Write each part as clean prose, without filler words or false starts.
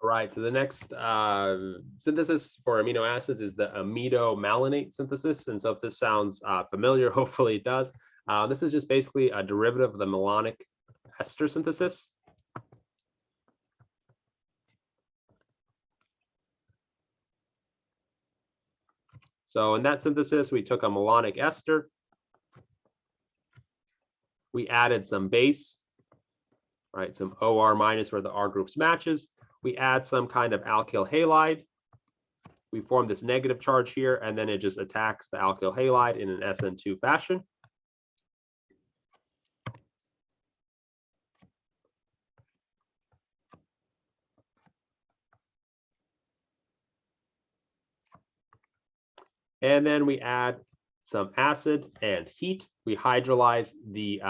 All right, so the next synthesis for amino acids is the amidomalonate synthesis. And so if this sounds familiar, hopefully it does. This is just basically a derivative of the malonic ester synthesis. So in that synthesis, we took a malonic ester. We added some base, right? Some OR minus where the R groups matches. We add some kind of alkyl halide. We form this negative charge here, and then it just attacks the alkyl halide in an SN2 fashion. And then we add some acid and heat. We hydrolyze the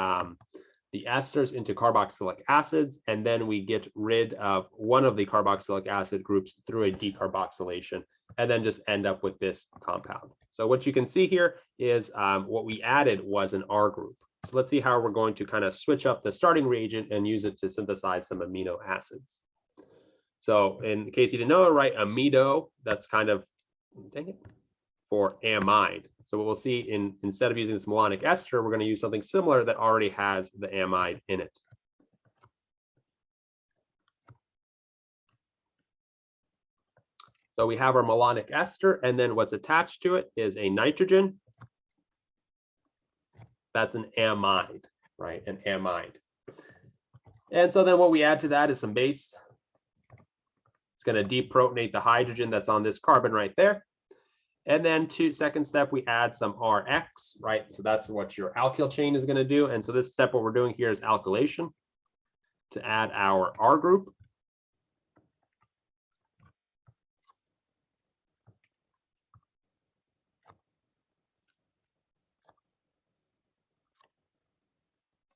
esters into carboxylic acids, and then we get rid of one of the carboxylic acid groups through a decarboxylation, and then just end up with this compound. So what you can see here is what we added was an R group. So let's see how we're going to kind of switch up the starting reagent and use it to synthesize some amino acids. So in case you didn't know it, right, amido, that's kind of, dang it, for amide. So what we'll see instead of using this malonic ester, we're going to use something similar that already has the amide in it. So we have our malonic ester, and then what's attached to it is a nitrogen. That's an amide, right? An amide. And so then what we add to that is some base. It's going to deprotonate the hydrogen that's on this carbon right there. And then second step, we add some Rx, right? So that's what your alkyl chain is going to do. And so this step, what we're doing here is alkylation to add our R group.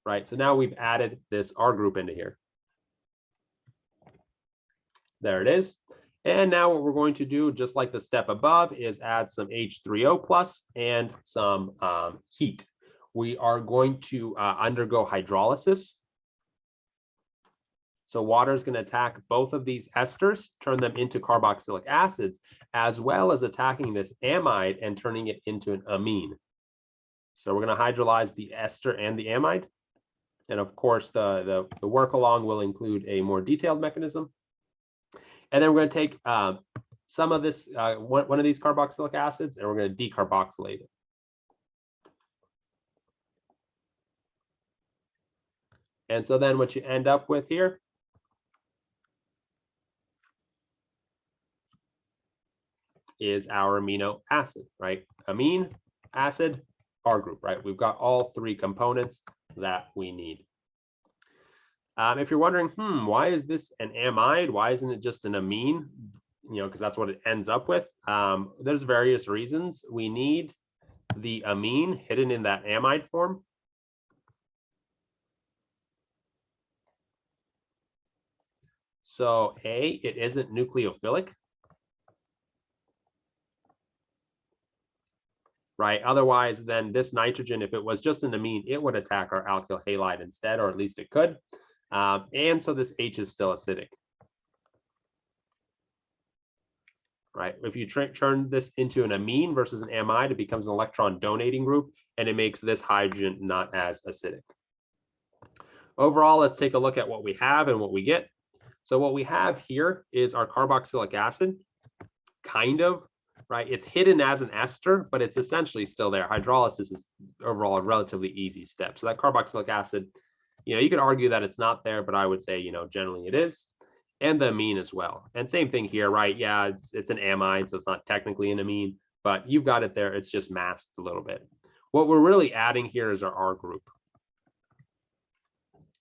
Right, so now we've added this R group into here. There it is. And now what we're going to do, just like the step above, is add some H3O plus and some heat. We are going to undergo hydrolysis. So water is going to attack both of these esters, turn them into carboxylic acids, as well as attacking this amide and turning it into an amine. So we're going to hydrolyze the ester and the amide. And of course, the work along will include a more detailed mechanism. And then we're going to take some of this, one of these carboxylic acids, and we're going to decarboxylate it. And so then what you end up with here is our amino acid, right? Amine, acid, R group, right? We've got all three components that we need. If you're wondering, why is this an amide? Why isn't it just an amine? You know, because that's what it ends up with. There's various reasons. We need the amine hidden in that amide form. So A, it isn't nucleophilic. Right? Otherwise, then this nitrogen, if it was just an amine, it would attack our alkyl halide instead, or at least it could. And so this H is still acidic. Right? If you turn this into an amine versus an amide, it becomes an electron donating group, and it makes this hydrogen not as acidic. Overall, let's take a look at what we have and what we get. So what we have here is our carboxylic acid, kind of, right? It's hidden as an ester, but it's essentially still there. Hydrolysis is overall a relatively easy step. So that carboxylic acid, you know, you could argue that it's not there, but I would say, you know, generally it is. And the amine as well. And same thing here, right? Yeah, it's an amide, so it's not technically an amine, but you've got it there. It's just masked a little bit. What we're really adding here is our R group,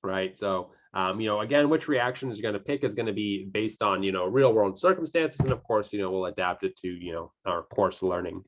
right? So, you know, again, which reaction is going to pick is going to be based on, you know, real world circumstances. And of course, you know, we'll adapt it to, you know, our course learning